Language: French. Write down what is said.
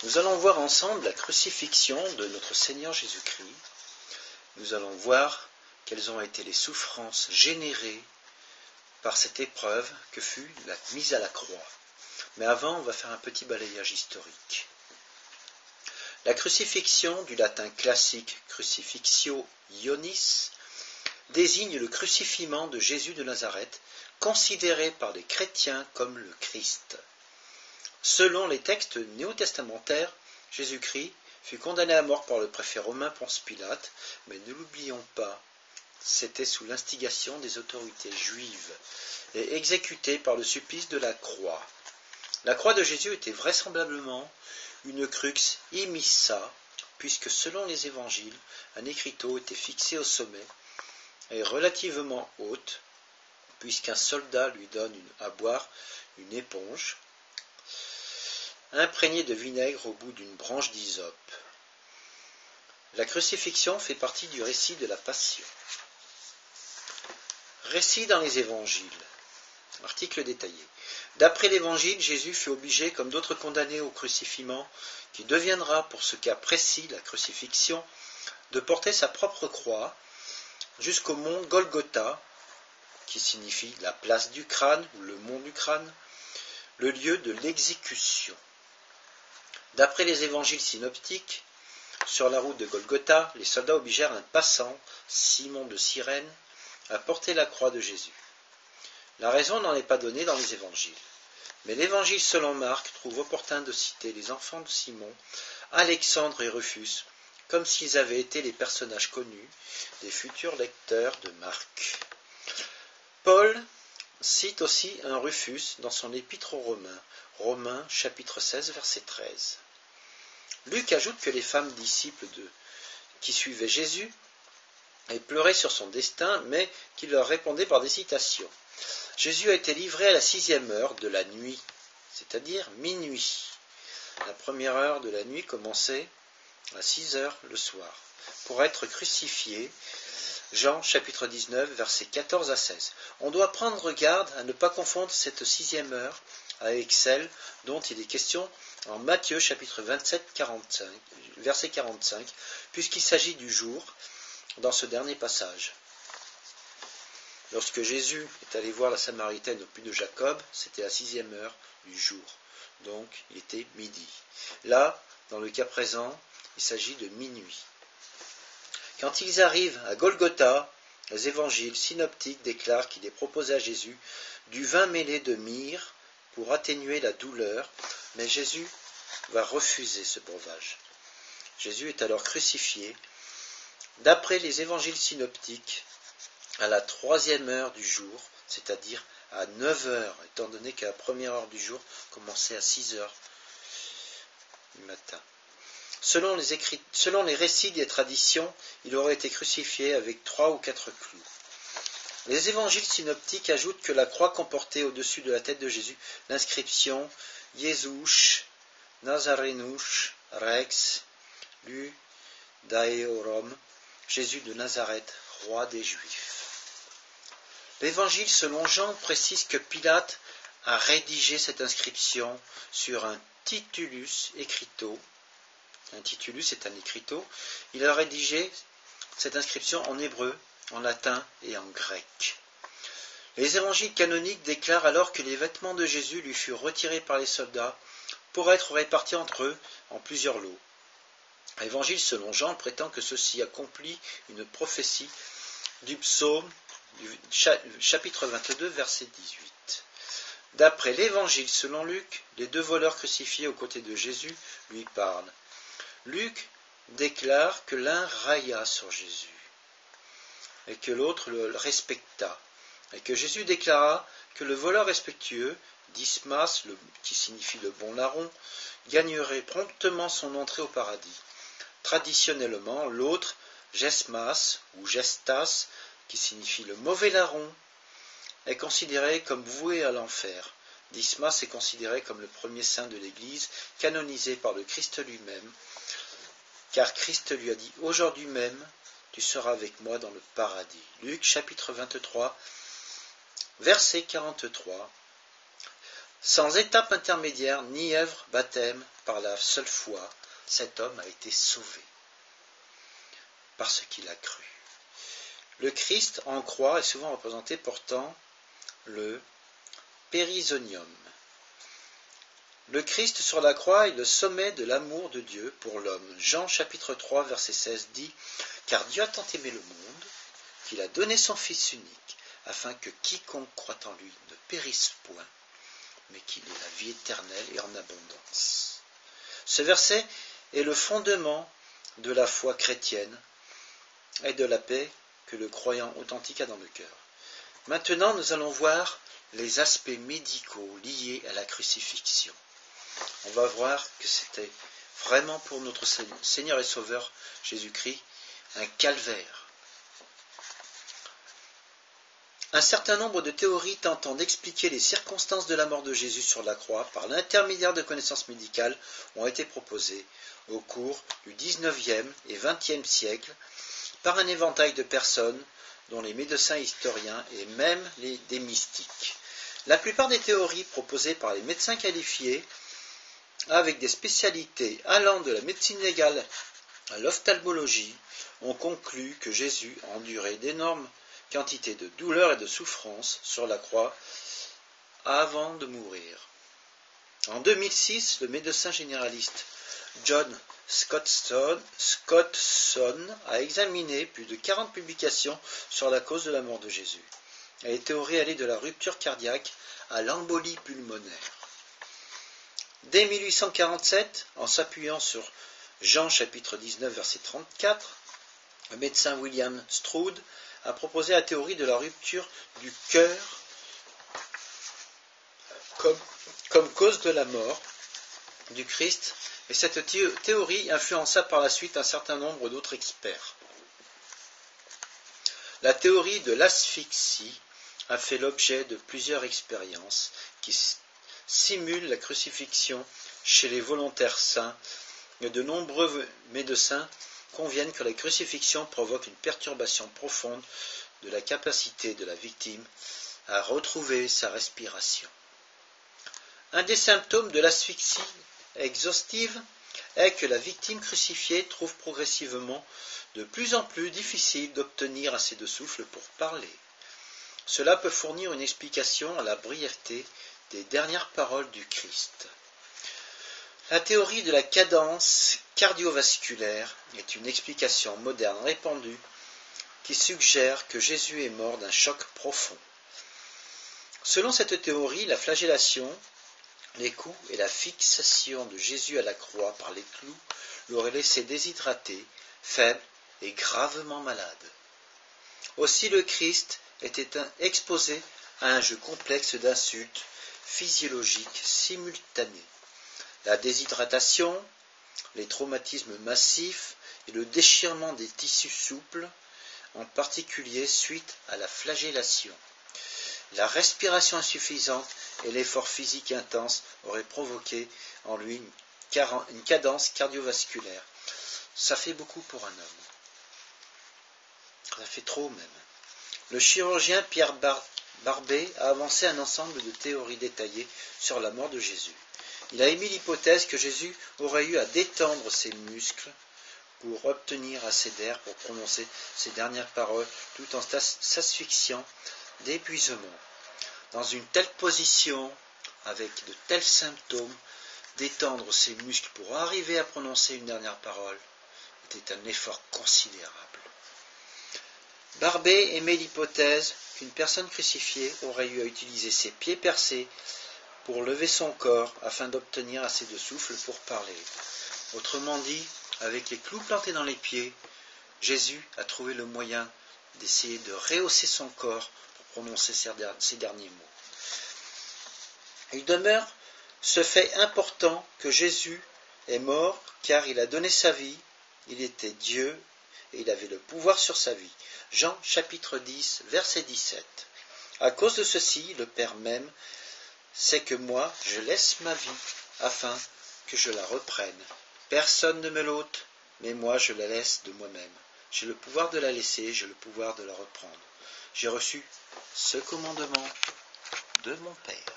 Nous allons voir ensemble la crucifixion de notre Seigneur Jésus-Christ. Nous allons voir quelles ont été les souffrances générées par cette épreuve que fut la mise à la croix. Mais avant, on va faire un petit balayage historique. La crucifixion, du latin classique crucifixio ionis, désigne le crucifiement de Jésus de Nazareth, considéré par les chrétiens comme le Christ. Selon les textes néo-testamentaires, Jésus-Christ fut condamné à mort par le préfet romain Ponce Pilate, mais ne l'oublions pas, c'était sous l'instigation des autorités juives et exécuté par le supplice de la croix. La croix de Jésus était vraisemblablement une crux immissa, puisque selon les évangiles, un écriteau était fixé au sommet et relativement haute, puisqu'un soldat lui donne à boire une éponge imprégnée de vinaigre au bout d'une branche d'hysope. La crucifixion fait partie du récit de la Passion. Récit dans les évangiles. Article détaillé. D'après l'évangile, Jésus fut obligé, comme d'autres condamnés au crucifiement, qui deviendra pour ce cas précis la crucifixion, de porter sa propre croix jusqu'au mont Golgotha, qui signifie la place du crâne ou le mont du crâne, le lieu de l'exécution. D'après les évangiles synoptiques, sur la route de Golgotha, les soldats obligèrent un passant, Simon de Cyrène, à porter la croix de Jésus. La raison n'en est pas donnée dans les évangiles, mais l'évangile selon Marc trouve opportun de citer les enfants de Simon, Alexandre et Rufus, comme s'ils avaient été les personnages connus des futurs lecteurs de Marc. Paul cite aussi un Rufus dans son épître aux Romains, Romains chapitre 16, verset 13. Luc ajoute que les femmes disciples qui suivaient Jésus et pleuraient sur son destin, mais qu'il leur répondait par des citations. Jésus a été livré à la 6e heure de la nuit, c'est-à-dire minuit. La première heure de la nuit commençait à 6 heures le soir, pour être crucifié. Jean chapitre 19, versets 14 à 16. On doit prendre garde à ne pas confondre cette 6e heure avec celle dont il est question en Matthieu chapitre 27, verset 45, puisqu'il s'agit du jour dans ce dernier passage. Lorsque Jésus est allé voir la Samaritaine au puits de Jacob, c'était la 6e heure du jour, donc il était midi. Là, dans le cas présent, il s'agit de minuit. Quand ils arrivent à Golgotha, les évangiles synoptiques déclarent qu'il est proposé à Jésus du vin mêlé de myrrhe pour atténuer la douleur, mais Jésus va refuser ce breuvage. Jésus est alors crucifié. D'après les évangiles synoptiques, à la 3e heure du jour, c'est-à-dire à 9 heures, étant donné qu'à la première heure du jour commençait à 6 heures du matin. Selon les récits des traditions, il aurait été crucifié avec 3 ou 4 clous. Les évangiles synoptiques ajoutent que la croix comportait au-dessus de la tête de Jésus l'inscription « Iesus Nazarenus Rex Judaeorum » Jésus de Nazareth, roi des Juifs. L'évangile selon Jean précise que Pilate a rédigé cette inscription sur un titulus écriteau. Un titulus est un écriteau. Il a rédigé cette inscription en hébreu, en latin et en grec. Les évangiles canoniques déclarent alors que les vêtements de Jésus lui furent retirés par les soldats pour être répartis entre eux en plusieurs lots. L'évangile selon Jean prétend que ceci accomplit une prophétie du psaume du chapitre 22, verset 18. D'après l'évangile selon Luc, les 2 voleurs crucifiés aux côtés de Jésus lui parlent. Luc déclare que l'un railla sur Jésus et que l'autre le respecta, et que Jésus déclara que le voleur respectueux, Dismas, qui signifie le bon larron, gagnerait promptement son entrée au paradis. Traditionnellement, l'autre, Gesmas ou Gestas, qui signifie le mauvais larron, est considéré comme voué à l'enfer. Dismas est considéré comme le premier saint de l'Église, canonisé par le Christ lui-même, car Christ lui a dit « Aujourd'hui même, tu seras avec moi dans le paradis ». Luc chapitre 23, verset 43. Sans étape intermédiaire, ni œuvre, baptême, par la seule foi, cet homme a été sauvé, parce qu'il a cru. Le Christ en croix est souvent représenté portant le périsonium. Le Christ sur la croix est le sommet de l'amour de Dieu pour l'homme. Jean chapitre 3 verset 16 dit « Car Dieu a tant aimé le monde, qu'il a donné son Fils unique, afin que quiconque croit en lui ne périsse point, mais qu'il ait la vie éternelle et en abondance. » Ce verset est le fondement de la foi chrétienne et de la paix que le croyant authentique a dans le cœur. Maintenant, nous allons voir les aspects médicaux liés à la crucifixion. On va voir que c'était vraiment pour notre Seigneur et Sauveur Jésus-Christ un calvaire. Un certain nombre de théories tentant d'expliquer les circonstances de la mort de Jésus sur la croix par l'intermédiaire de connaissances médicales ont été proposées au cours du XIXe et XXe siècle par un éventail de personnes dont les médecins historiens et même des mystiques. La plupart des théories proposées par les médecins qualifiés avec des spécialités allant de la médecine légale à l'ophtalmologie ont conclu que Jésus a enduré d'énormes quantités de douleurs et de souffrances sur la croix avant de mourir. En 2006, le médecin généraliste John Scottson a examiné plus de 40 publications sur la cause de la mort de Jésus. Les théories allaient de la rupture cardiaque à l'embolie pulmonaire. Dès 1847, en s'appuyant sur Jean chapitre 19 verset 34, le médecin William Stroud a proposé la théorie de la rupture du cœur comme cause de la mort du Christ, et cette théorie influença par la suite un certain nombre d'autres experts. La théorie de l'asphyxie a fait l'objet de plusieurs expériences qui simulent la crucifixion chez les volontaires saints, et de nombreux médecins conviennent que la crucifixion provoque une perturbation profonde de la capacité de la victime à retrouver sa respiration. Un des symptômes de l'asphyxie exhaustive est que la victime crucifiée trouve progressivement de plus en plus difficile d'obtenir assez de souffle pour parler. Cela peut fournir une explication à la brièveté des dernières paroles du Christ. La théorie de la cadence cardiovasculaire est une explication moderne répandue qui suggère que Jésus est mort d'un choc profond. Selon cette théorie, la flagellation, les coups et la fixation de Jésus à la croix par les clous l'auraient laissé déshydraté, faible et gravement malade. Aussi le Christ était exposé à un jeu complexe d'insultes physiologiques simultanées. La déshydratation, les traumatismes massifs et le déchirement des tissus souples, en particulier suite à la flagellation. La respiration insuffisante et l'effort physique intense auraient provoqué en lui une cadence cardiovasculaire. Ça fait beaucoup pour un homme. Ça fait trop même. Le chirurgien Pierre Barbet a avancé un ensemble de théories détaillées sur la mort de Jésus. Il a émis l'hypothèse que Jésus aurait eu à détendre ses muscles pour obtenir assez d'air pour prononcer ses dernières paroles tout en s'asphyxiant d'épuisement. Dans une telle position, avec de tels symptômes, détendre ses muscles pour arriver à prononcer une dernière parole était un effort considérable. Barbet émet l'hypothèse qu'une personne crucifiée aurait eu à utiliser ses pieds percés pour lever son corps afin d'obtenir assez de souffle pour parler. Autrement dit, avec les clous plantés dans les pieds, Jésus a trouvé le moyen d'essayer de rehausser son corps pour prononcer ces derniers mots. Il demeure ce fait important que Jésus est mort car il a donné sa vie, il était Dieu et il avait le pouvoir sur sa vie. Jean chapitre 10, verset 17. À cause de ceci, le Père même sait que moi, je laisse ma vie afin que je la reprenne. Personne ne me l'ôte, mais moi je la laisse de moi-même. J'ai le pouvoir de la laisser, j'ai le pouvoir de la reprendre. J'ai reçu ce commandement de mon Père.